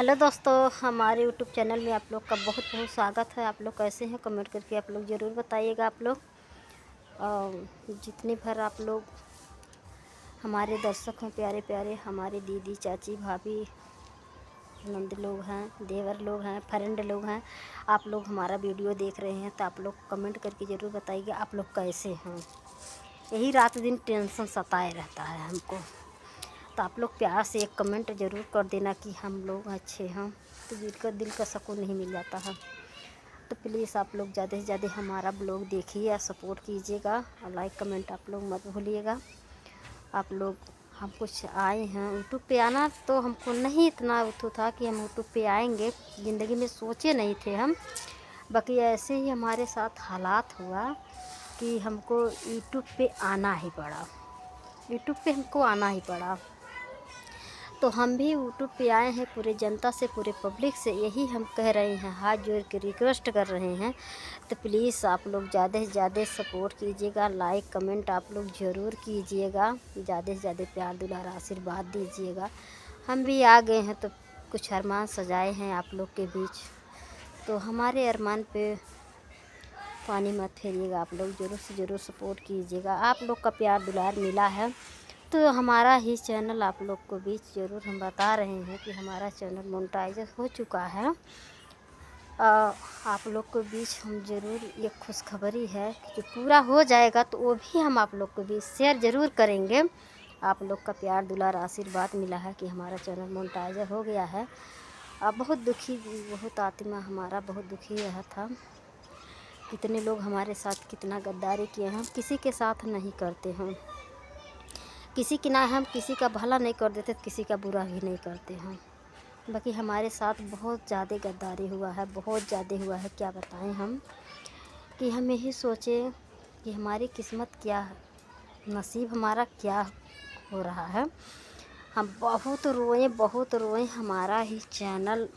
Hello दोस्तों, हमारे YouTube channel में आप लोग का बहुत बहुत स्वागत है। आप लोग कैसे हैं कमेंट करके आप लोग ज़रूर बताइएगा। आप लोग जितने भर आप लोग हमारे दर्शक हैं, प्यारे प्यारे हमारे दीदी, चाची, भाभी, नंद लोग हैं, देवर लोग हैं, फ्रेंड लोग हैं, आप लोग हमारा वीडियो देख रहे हैं तो आप लोग कमेंट करके ज़रूर बताइएगा आप लोग कैसे हैं। यही रात दिन टेंशन सताए रहता है हमको, तो आप लोग प्यार से एक कमेंट ज़रूर कर देना कि हम लोग अच्छे हैं, तो दिल का सुकून नहीं मिल जाता है। तो प्लीज़ आप लोग ज़्यादा से ज़्यादा हमारा ब्लॉग देखिए या सपोर्ट कीजिएगा और लाइक कमेंट आप लोग मत भूलिएगा। आप लोग हम कुछ आए हैं यूट्यूब पे, आना तो हमको नहीं इतना उठू था कि हम यूट्यूब पे आएंगे, ज़िंदगी में सोचे नहीं थे हम। बाकी ऐसे ही हमारे साथ हालात हुआ कि हमको यूट्यूब पे आना ही पड़ा, यूट्यूब पे हमको आना ही पड़ा। तो हम भी यूट्यूब पे आए हैं पूरे जनता से, पूरे पब्लिक से यही हम कह रहे हैं, हाथ जोड़ के रिक्वेस्ट कर रहे हैं। तो प्लीज़ आप लोग ज़्यादा से ज़्यादा सपोर्ट कीजिएगा, लाइक कमेंट आप लोग ज़रूर कीजिएगा, ज़्यादा से ज़्यादा प्यार दुलार आशीर्वाद दीजिएगा। हम भी आ गए हैं तो कुछ अरमान सजाए हैं आप लोग के बीच, तो हमारे अरमान पे पानी मत फेरिएगा। आप लोग ज़रूर से ज़रूर सपोर्ट कीजिएगा। आप लोग का प्यार दुलार मिला है तो हमारा ही चैनल आप लोग को बीच ज़रूर हम बता रहे हैं कि हमारा चैनल मोनेटाइज हो चुका है। आप लोग को बीच हम ज़रूर ये खुशखबरी है कि पूरा हो जाएगा तो वो भी हम आप लोग को बीच शेयर ज़रूर करेंगे। आप लोग का प्यार दुलार आशीर्वाद मिला है कि हमारा चैनल मोनेटाइज हो गया है। बहुत दुखी, बहुत आत्मा हमारा बहुत दुखी रहा था। कितने लोग हमारे साथ कितना गद्दारी किए हैं, हम किसी के साथ नहीं करते हैं, किसी की ना हम किसी का भला नहीं कर देते, किसी का बुरा भी नहीं करते हैं। बाकी हमारे साथ बहुत ज़्यादा गद्दारी हुआ है, बहुत ज़्यादा हुआ है, क्या बताएं हम। कि हम यही सोचें कि हमारी किस्मत क्या है, नसीब हमारा क्या हो रहा है। हम बहुत रोए। हमारा ही चैनल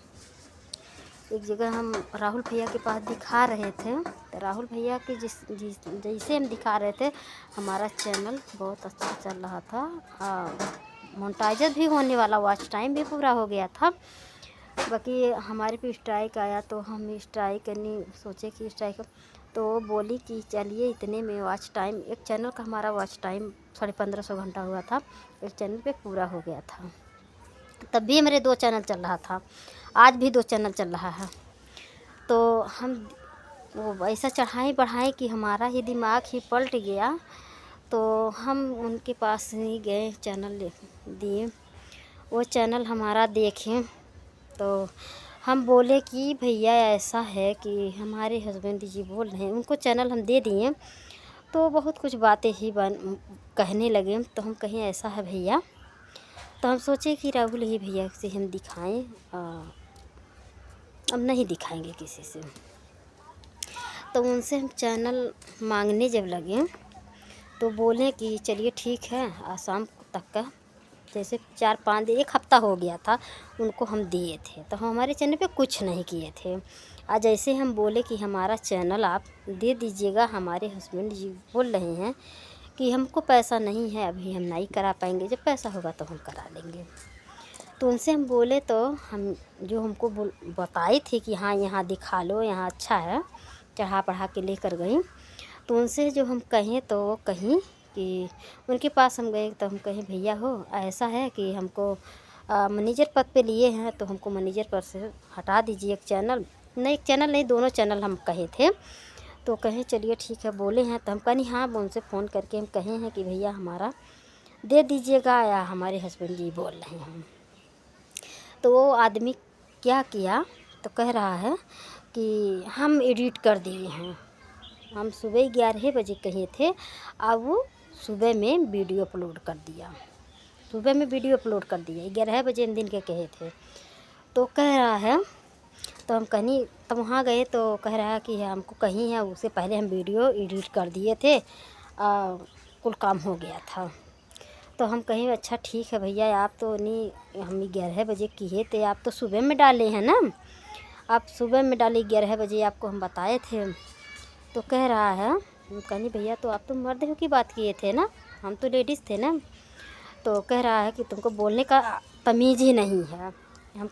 एक जगह हम राहुल भैया के पास दिखा रहे थे, तो राहुल भैया के जैसे हम दिखा रहे थे हमारा चैनल बहुत अच्छा चल रहा था, मोनेटाइज भी होने वाला, वॉच टाइम भी पूरा हो गया था। बाकी हमारे पे स्ट्राइक आया तो हम स्ट्राइक करनी सोचे कि स्ट्राइक, तो बोली कि चलिए इतने में वॉच टाइम, एक चैनल का हमारा वॉच टाइम 1550 घंटा हुआ था, एक चैनल पे पूरा हो गया था। तब भी मेरे 2 चैनल चल रहा था, आज भी 2 चैनल चल रहा है। तो हम वो ऐसा चढ़ाई बढ़ाई कि हमारा ही दिमाग ही पलट गया। तो हम उनके पास ही गए, चैनल दिए, वो चैनल हमारा देखें तो हम बोले कि भैया ऐसा है कि हमारे हस्बैंड जी बोल रहे हैं, उनको चैनल हम दे दिए। तो बहुत कुछ बातें ही कहने लगे। तो हम कहें ऐसा है भैया, तो हम सोचे कि राहुल ही भैया से हम दिखाएं, अब नहीं दिखाएंगे किसी से। तो उनसे हम चैनल मांगने जब लगे तो बोले कि चलिए ठीक है, आज शाम तक का, जैसे 4-5 दिन, 1 हफ़्ता हो गया था उनको हम दिए थे, तो हम हमारे चैनल पे कुछ नहीं किए थे। आज जैसे हम बोले कि हमारा चैनल आप दे दीजिएगा, हमारे हस्बैंड जी बोल रहे हैं कि हमको पैसा नहीं है, अभी हम नहीं करा पाएंगे, जब पैसा होगा तो हम करा लेंगे। तो उनसे हम बोले, तो हम जो हमको बताई थी कि हाँ यहाँ दिखा लो, यहाँ अच्छा है, चढ़ा बढ़ा के लेकर गई। तो उनसे जो हम कहें तो वो कहीं कि उनके पास हम गए तो हम कहें भैया हो ऐसा है कि हमको मैनेजर पद पे लिए हैं, तो हमको मैनेजर पद से हटा दीजिए, एक चैनल नहीं, एक चैनल नहीं, दोनों चैनल हम कहे थे। तो कहें चलिए ठीक है, बोले हैं। तो हम कहीं हाँ, उनसे फ़ोन करके हम कहे हैं कि भैया हमारा दे दीजिएगा, या हमारे हस्बैंड जी बोल रहे हैं। तो वो आदमी क्या किया, तो कह रहा है कि हम एडिट कर दिए हैं, हम सुबह 11 बजे कहे थे, अब वो सुबह में वीडियो अपलोड कर दिया, सुबह में वीडियो अपलोड कर दिया, 11 बजे दिन के कहे थे। तो कह रहा है, तो हम कहीं तो वहाँ गए तो कह रहा है कि हमको कहीं है, उससे पहले हम वीडियो एडिट कर दिए थे, कुल काम हो गया था। तो हम कहें अच्छा ठीक है भैया, आप तो नहीं, हम 11 बजे किए थे, आप तो सुबह में डाले हैं ना, आप सुबह में डाले, 11 बजे आपको हम बताए थे। तो कह रहा है, हम कहीं भैया तो आप तो मर्द हो की बात किए थे ना, हम तो लेडीज़ थे ना। तो कह रहा है कि तुमको बोलने का तमीज़ ही नहीं है, हम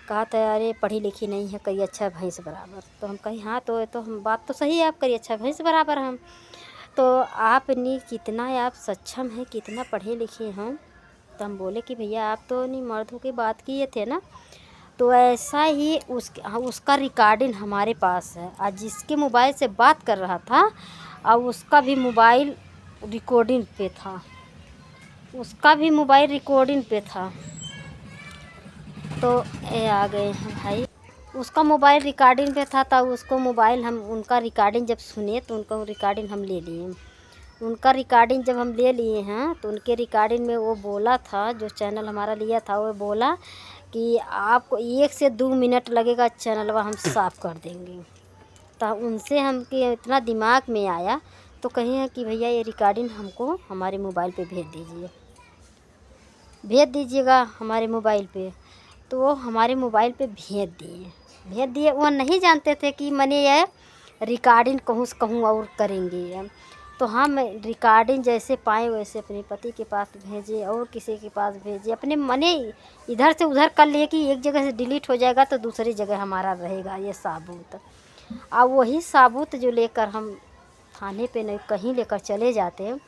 कहा था अरे पढ़ी लिखी नहीं है, करिए अच्छा भैंस बराबर। तो हम कही हाँ तो हम बात तो सही है, आप करिए अच्छा भैंस बराबर हम। तो आपने कितना आप सक्षम हैं, कितना पढ़े लिखे हैं। तो हम बोले कि भैया आप तो नहीं मर्दों की बात किए थे ना। तो ऐसा ही उसका रिकॉर्डिंग हमारे पास है। आज जिसके मोबाइल से बात कर रहा था और उसका भी मोबाइल रिकॉर्डिंग पे था, उसका भी मोबाइल रिकॉर्डिंग पे था। तो ये आ गए हैं भाई, उसका मोबाइल रिकॉर्डिंग पे था। तो उसको मोबाइल हम उनका रिकॉर्डिंग जब सुने तो उनका रिकॉर्डिंग हम ले लिए। उनका रिकॉर्डिंग जब हम ले लिए हैं तो उनके रिकॉर्डिंग में वो बोला था, जो चैनल हमारा लिया था वो बोला कि आपको 1 से 2 मिनट लगेगा, चैनलवा हम साफ़ कर देंगे। तो उनसे हम के इतना दिमाग में आया तो कहे कि भैया ये रिकॉर्डिंग हमको हमारे मोबाइल पे भेज दीजिएगा हमारे मोबाइल पे। तो वो हमारे मोबाइल पे भेज दिए। वो नहीं जानते थे कि मैंने ये रिकॉर्डिंग कहूँ से कहूँ और करेंगे। तो हम रिकॉर्डिंग जैसे पाए वैसे अपने पति के पास भेजे और किसी के पास भेजे। अपने मने इधर से उधर कर लिए कि एक जगह से डिलीट हो जाएगा तो दूसरी जगह हमारा रहेगा ये साबूत। अब वही साबूत जो लेकर हम थाने पे नहीं कहीं लेकर चले जाते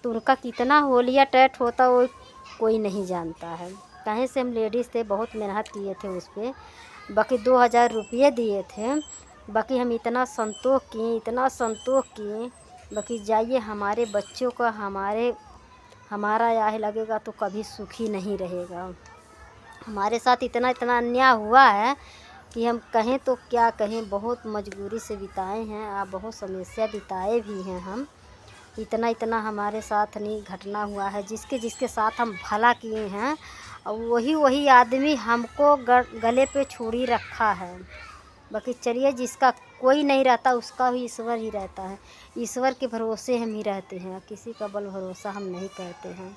तो उनका कितना होलिया टैट होता वो कोई नहीं जानता है। कहीं से हम लेडीज़ थे, बहुत मेहनत किए थे उस पर, बाकी 2000 रुपये दिए थे। बाकी हम इतना संतोष किए बाकी जाइए हमारे बच्चों का हमारा यह लगेगा तो कभी सुखी नहीं रहेगा। हमारे साथ इतना अन्याय हुआ है कि हम कहें तो क्या कहें। बहुत मजबूरी से बिताए हैं, आप बहुत समस्या बिताए भी हैं हम। इतना हमारे साथ नहीं घटना हुआ है। जिसके साथ हम भला किए हैं और वही आदमी हमको गले पे छुरी रखा है। बाकी चलिए, जिसका कोई नहीं रहता उसका भी ईश्वर ही रहता है। ईश्वर के भरोसे हम ही रहते हैं, किसी का बल भरोसा हम नहीं करते हैं।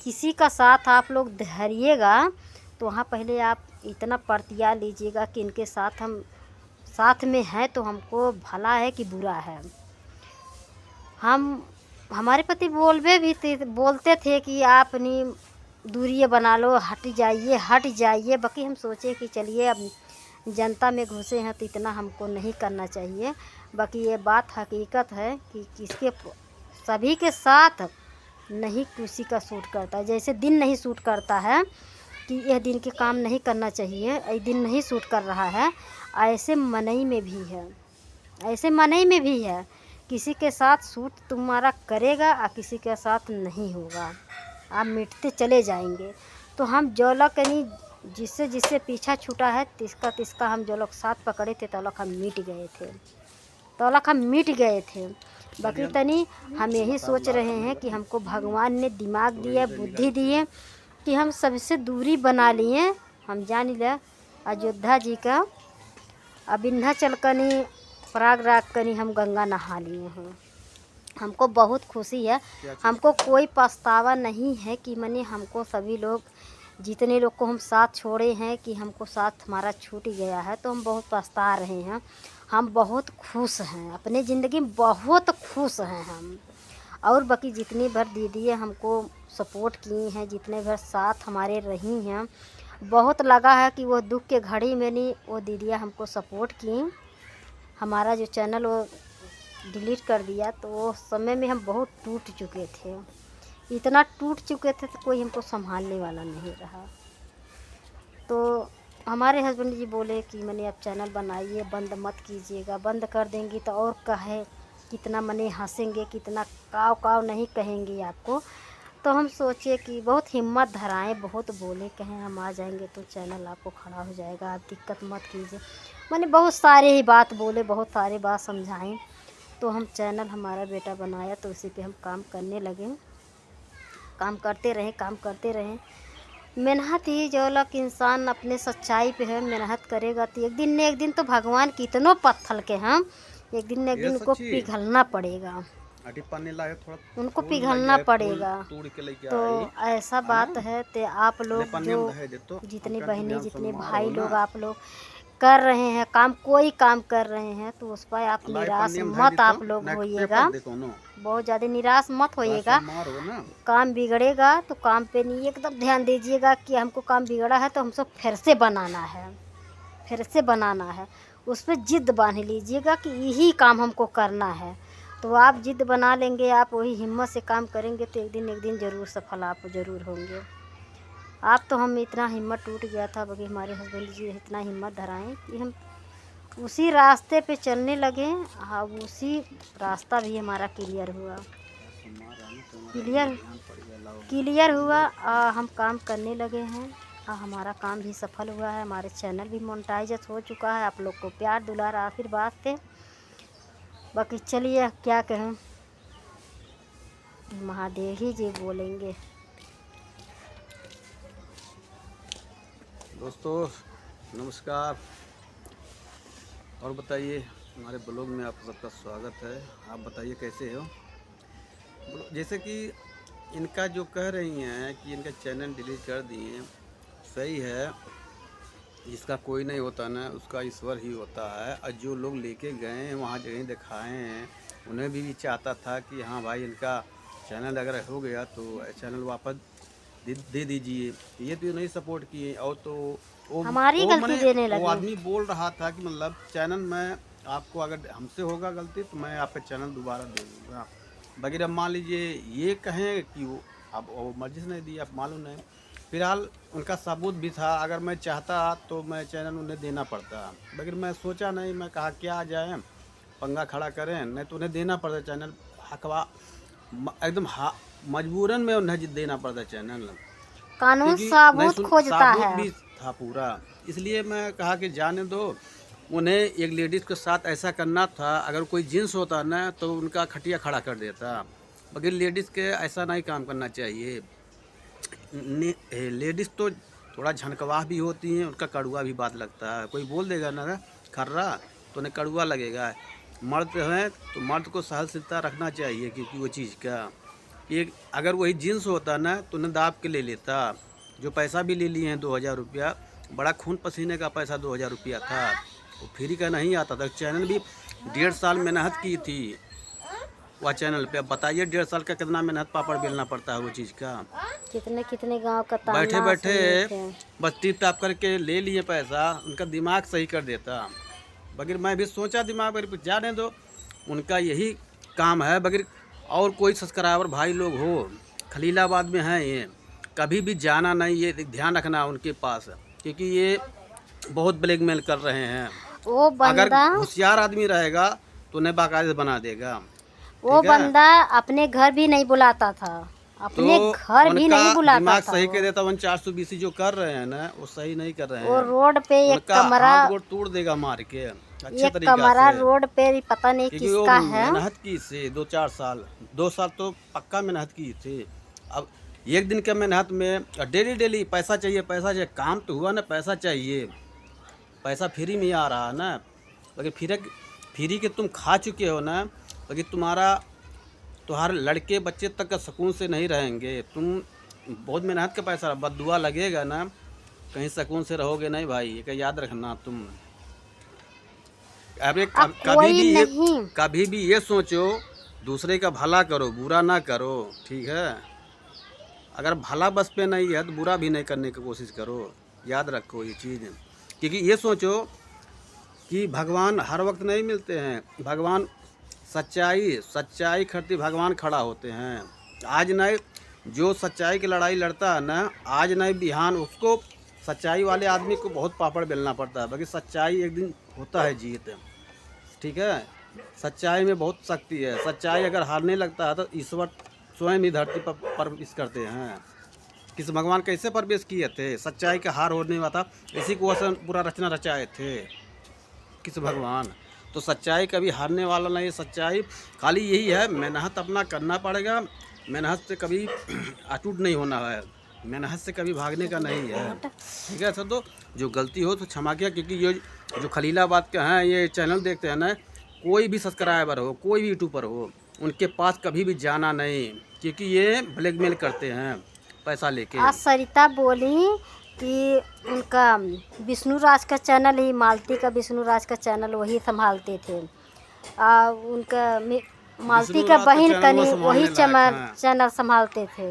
किसी का साथ आप लोग धरिएगा तो वहाँ पहले आप इतना परतिया लीजिएगा कि इनके साथ हम साथ में हैं तो हमको भला है कि बुरा है। हमारे पति बोलते थे कि आप नहीं दूरी बना लो, हट जाइए। बाकी हम सोचे कि चलिए अब जनता में घुसे हैं तो इतना हमको नहीं करना चाहिए। बाकी ये बात हकीकत है कि सभी के साथ नहीं किसी का सूट करता है। जैसे दिन नहीं सूट करता है कि यह दिन के काम नहीं करना चाहिए, ये दिन नहीं सूट कर रहा है, ऐसे मनई में भी है। किसी के साथ सूट तुम्हारा करेगा और किसी के साथ नहीं होगा, आप मिटते चले जाएंगे। तो हम जो लोग कहीं जिससे पीछा छूटा है तिसका हम जो लोग साथ पकड़े थे तो लोग हम मिट गए थे। बाकी तनी हम यही सोच रहे हैं कि हमको भगवान ने दिमाग दिया, बुद्धि दिए कि हम सबसे दूरी बना लिए। हम जान लिया अयोध्या जी का विंध्याचल कनी प्रयागराज कनी हम गंगा नहा लिए हैं। हमको बहुत खुशी है, हमको कोई पछतावा नहीं है कि मैंने हमको सभी लोग जितने लोग को हम साथ छोड़े हैं कि हमको साथ हमारा छूट गया है तो हम बहुत पछता रहे हैं। हम बहुत खुश हैं, अपने ज़िंदगी में बहुत खुश हैं हम। और बाकी जितनी भर दीदी हमको सपोर्ट की हैं, जितने भर साथ हमारे रही हैं, बहुत लगा है कि वो दुख के घड़ी में नहीं वो दीदियाँ हमको सपोर्ट की। हमारा जो चैनल वो डिलीट कर दिया तो वो समय में हम बहुत टूट चुके थे, इतना टूट चुके थे तो कोई हमको संभालने वाला नहीं रहा। तो हमारे हस्बैंड जी बोले कि मैंने अब चैनल बनाइए, बंद मत कीजिएगा, बंद कर देंगी तो और कहे कितना मने हंसेंगे, कितना काव नहीं कहेंगे आपको। तो हम सोचे कि बहुत हिम्मत धराएं, बहुत बोले, कहें हम आ जाएंगे तो चैनल आपको खड़ा हो जाएगा, आप दिक्कत मत कीजिए। मैंने बहुत सारे ही बात बोले, बहुत सारे बात समझाएं। तो हम चैनल हमारा बेटा बनाया तो उसी पे हम काम करने लगे। काम करते रहें। मेहनत ही जो लोग इंसान अपने सच्चाई पे है मेहनत करेगा तो एक दिन न एक दिन तो भगवान कितनों पत्थर के हम एक दिन न एक दिन उनको पिघलना पड़ेगा, उनको पिघलना पड़ेगा। तो ऐसा बात है। तो आप लोग जो जितनी बहनें जितने भाई लोग आप लोग कर रहे हैं काम, कोई काम कर रहे हैं तो उस पर आप निराश मत आप लोग होइएगा, बहुत ज़्यादा निराश मत होइएगा। काम बिगड़ेगा तो काम पे नहीं एकदम ध्यान दीजिएगा कि हमको काम बिगड़ा है तो हमको फिर से बनाना है, फिर से बनाना है। उस पर जिद बांध लीजिएगा कि यही काम हमको करना है, तो आप जिद बना लेंगे, आप वही हिम्मत से काम करेंगे तो एक दिन ज़रूर सफल आप ज़रूर होंगे। आप तो हम इतना हिम्मत टूट गया था, बाकी हमारे हस्बैंड जी इतना हिम्मत धराएं कि हम उसी रास्ते पे चलने लगे। हाँ, उसी रास्ता भी हमारा क्लियर हुआ, क्लियर हुआ। हम काम करने लगे हैं, हमारा काम भी सफल हुआ है, हमारे चैनल भी मोनेटाइज हो चुका है। आप लोग को प्यार दुलार आशीर्वाद थे। बाकी चलिए क्या कहें, महादेव ही जी बोलेंगे। दोस्तों नमस्कार, और बताइए, हमारे ब्लॉग में आप सबका स्वागत है। आप बताइए कैसे हो। जैसे कि इनका जो कह रही हैं कि इनका चैनल डिलीट कर दिए, सही है, जिसका कोई नहीं होता ना उसका ईश्वर ही होता है। और जो लोग लेके गए हैं वहाँ जगह दिखाए हैं, उन्हें भी चाहता था कि हाँ भाई इनका चैनल अगर हो गया तो चैनल वापस दे दीजिए। ये तो नहीं सपोर्ट किए, और तो हमारी गलती देने लगे। वो आदमी बोल रहा था कि मतलब चैनल में आपको अगर हमसे होगा गलती तो मैं आपका चैनल दोबारा दे दूँगा। बगैर अब मान लीजिए ये कहें कि वो अब वो मर्जी से नहीं दी, अब मालूम नहीं। फिलहाल उनका सबूत भी था, अगर मैं चाहता तो मैं चैनल उन्हें देना पड़ता, बगैर मैं सोचा नहीं। मैं कहा क्या आ जाए, पंगा खड़ा करें, नहीं तो उन्हें देना पड़ता चैनल। हकवा एकदम मजबूरन में उन्हें देना पड़ता चैनल, कानून सबूत खोजता है। भी था पूरा, इसलिए मैं कहा कि जाने दो। उन्हें एक लेडीज़ के साथ ऐसा करना था, अगर कोई जींस होता ना तो उनका खटिया खड़ा कर देता, बगैर लेडीज़ के ऐसा नहीं काम करना चाहिए। लेडीज़ तो थोड़ा झनकवाह भी होती हैं, उनका कड़वा भी बात लगता है। कोई बोल देगा ना खर्रा तो उन्हें कड़वा लगेगा। मर्द हैं तो मर्द को सहनशीलता रखना चाहिए, क्योंकि वो चीज़ का एक अगर वही जींस होता ना तो उन्हें दाब के ले लेता। जो पैसा भी ले लिए हैं 2000 रुपया, बड़ा खून पसीने का पैसा 2000 रुपया था, वो फ्री का नहीं आता था। चैनल भी 1.5 साल मेहनत की थी वह चैनल पे। अब बताइए 1.5 साल का कितना मेहनत पापड़ बेलना पड़ता है वो चीज़ का। कितने कितने गांव का बैठे बैठे बस टिप टाप करके ले लिए पैसा, उनका दिमाग सही कर देता। बगैर मैं भी सोचा दिमाग पर जाने दो, उनका यही काम है। बगैर और कोई सब्सक्राइबर भाई लोग हो खलीलाबाद में हैं, ये कभी भी जाना नहीं, ये ध्यान रखना उनके पास, क्योंकि ये बहुत ब्लैकमेल कर रहे हैं। वो अगर होशियार आदमी रहेगा तो उन्हें बाकायदा बना देगा। वो बंदा अपने घर भी नहीं बुलाता था, अपने तो घर भी नहीं बुलाता दिमाग था। सही कर देता। 420 जो कर रहे हैं ना वो सही नहीं कर रहे हैं। वो रोड पे एक कमरा तोड़ देगा मार के, अच्छे तरीके से। कमरा रोड पे पता नहीं किसका है। मेहनत की से 2-4 साल 2 साल तो पक्का मेहनत की थी। अब एक दिन के मेहनत में डेली पैसा चाहिए, पैसा चाहिए। काम तो हुआ ना, पैसा चाहिए। पैसा फ्री में आ रहा है ना, लेकिन फ्री के तुम खा चुके हो ना, लेकिन तुम्हारे लड़के बच्चे तक का सुकून से नहीं रहेंगे। तुम बहुत मेहनत का पैसा, बद्दुआ लगेगा ना, कहीं सुकून से रहोगे नहीं भाई, ये याद रखना तुम। अरे कभी भी ये सोचो दूसरे का भला करो, बुरा ना करो, ठीक है। अगर भला बस पे नहीं है तो बुरा भी नहीं करने की कोशिश करो, याद रखो ये चीज़। क्योंकि ये सोचो कि भगवान हर वक्त नहीं मिलते हैं। भगवान सच्चाई खड़ती भगवान खड़ा होते हैं। आज नहीं, जो सच्चाई की लड़ाई लड़ता है ना, आज नहीं बिहान उसको सच्चाई वाले आदमी को बहुत पापड़ बेलना पड़ता है। बाकी सच्चाई एक दिन होता है जीत, ठीक है। सच्चाई में बहुत शक्ति है। सच्चाई अगर हारने लगता है तो ईश्वर स्वयं ही धरती पर प्रवेश करते हैं। किस भगवान कैसे प्रवेश किए थे, सच्चाई का हार होने वाला था, इसी को वैसे पूरा रचना रचाए थे किस भगवान। तो सच्चाई कभी हारने वाला नहीं। सच्चाई खाली यही है, मेहनत अपना करना पड़ेगा। मेहनत से कभी अटूट नहीं होना है, मेहनत से कभी भागने का नहीं है, ठीक है। सर तो जो गलती हो तो क्षमा किया। क्योंकि ये जो खलीलाबाद के हैं ये चैनल देखते हैं ना, कोई भी सब्सक्राइबर हो, कोई भी यूट्यूबर हो, उनके पास कभी भी जाना नहीं, क्योंकि ये ब्लैकमेल करते हैं पैसा लेके। आज सरिता बोली कि उनका विष्णु राज का चैनल ही, मालती का विष्णु राज का चैनल वही संभालते थे। उनका मालती का बहन कनी वही चैनल संभालते थे।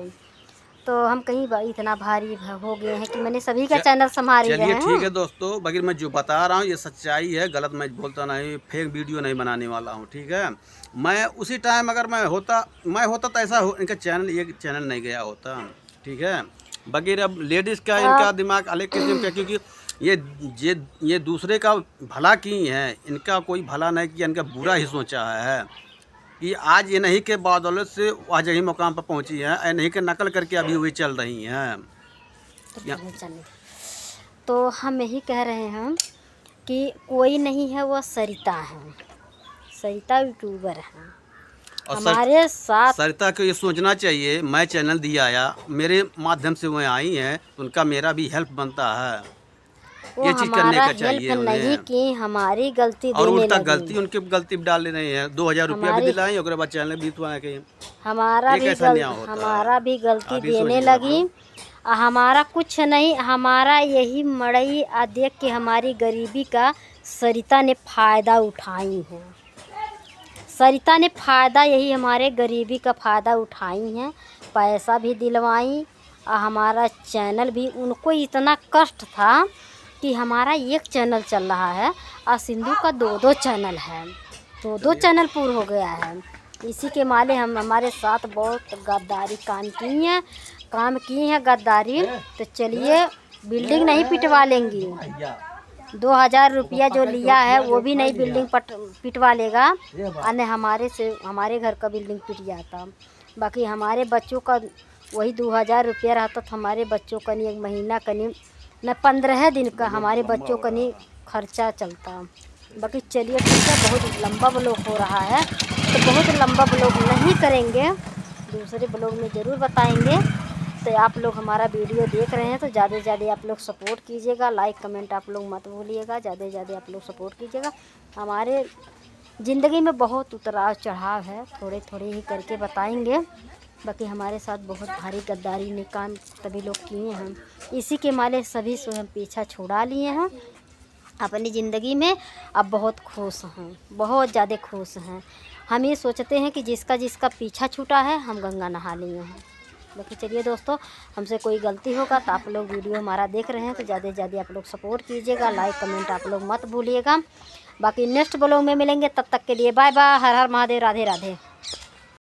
तो हम कहीं इतना भारी हो गए हैं कि मैंने सभी का चैनल संभाल रहे हैं। ठीक है दोस्तों, बगैर मैं जो बता रहा हूँ ये सच्चाई है, गलत मैं बोलता नहीं, फेक वीडियो नहीं बनाने वाला हूँ, ठीक है। मैं उसी टाइम अगर मैं होता तो ऐसा इनका चैनल, ये चैनल नहीं गया होता, ठीक है। बगैर अब लेडीज़ का इनका दिमाग अलग किस्म का, क्योंकि ये दूसरे का भला की है, इनका कोई भला नहीं किया, इनका बुरा ही सोचा है कि आज ये नहीं के बदौलत से आज यही मुकाम पर पहुंची है, नहीं के नकल करके अभी वही चल रही हैं। तो हम यही कह रहे हैं कि कोई नहीं है, वो सरिता है, सरिता यूट्यूबर है हमारे साथ। सरिता को ये सोचना चाहिए, मैं चैनल दिया आया, मेरे माध्यम से वो आई हैं, तो उनका मेरा भी हेल्प बनता है, ये चीज करने का चाहिए नहीं कि हमारी गलती और उल्टा गलती उनकी गलती डाल रहे हैं। 2000 रुपया भी दिलाएं, और बाद चैनल भी हमारा भी गलती देने लगी। हमारा कुछ नहीं, हमारा यही मड़ई देख के हमारी गरीबी का सरिता ने फ़ायदा उठाई है। सरिता ने फ़ायदा यही हमारे गरीबी का फ़ायदा उठाई हैं, पैसा भी दिलवाई। हमारा चैनल भी, उनको इतना कष्ट था कि हमारा एक चैनल चल रहा है और सिंधु का 2 चैनल है, 2 चैनल पूरा हो गया है। इसी के माले हमारे साथ बहुत गद्दारी काम की हैं गद्दारी। तो चलिए, बिल्डिंग नहीं पिटवा लेंगी, 2000 रुपया जो लिया है वो भी नहीं बिल्डिंग पिटवा लेगा, अन्य हमारे घर का बिल्डिंग पिट जाता। बाकी हमारे बच्चों का वही 2000 रुपया रहता, तो हमारे बच्चों का नहीं एक महीना कनी न 15 दिन का हमारे बच्चों का नहीं खर्चा चलता। बाकी चलिए ठीक है, बहुत लंबा ब्लॉग हो रहा है, तो बहुत लंबा ब्लॉग नहीं करेंगे, दूसरे ब्लॉग में ज़रूर बताएंगे। तो आप लोग हमारा वीडियो देख रहे हैं तो ज़्यादा से ज़्यादा आप लोग सपोर्ट कीजिएगा, लाइक कमेंट आप लोग मत भूलिएगा, ज़्यादा से ज़्यादा आप लोग सपोर्ट कीजिएगा। हमारे ज़िंदगी में बहुत उतराव चढ़ाव है, थोड़े थोड़े ही करके बताएंगे। बाकी हमारे साथ बहुत भारी गद्दारी ने काम सभी लोग किए हैं, इसी के माले सभी से हम पीछा छुड़ा लिए हैं अपनी ज़िंदगी में। अब बहुत खुश हैं, बहुत ज़्यादा खुश हैं। हम ये सोचते हैं कि जिसका पीछा छूटा है हम गंगा नहा लिए हैं। बाकी चलिए दोस्तों, हमसे कोई गलती होगा तो आप लोग वीडियो हमारा देख रहे हैं तो ज़्यादा से ज़्यादा आप लोग सपोर्ट कीजिएगा, लाइक कमेंट आप लोग मत भूलिएगा। बाकी नेक्स्ट ब्लॉग में मिलेंगे, तब तक के लिए बाय बाय, हर हर महादेव, राधे राधे।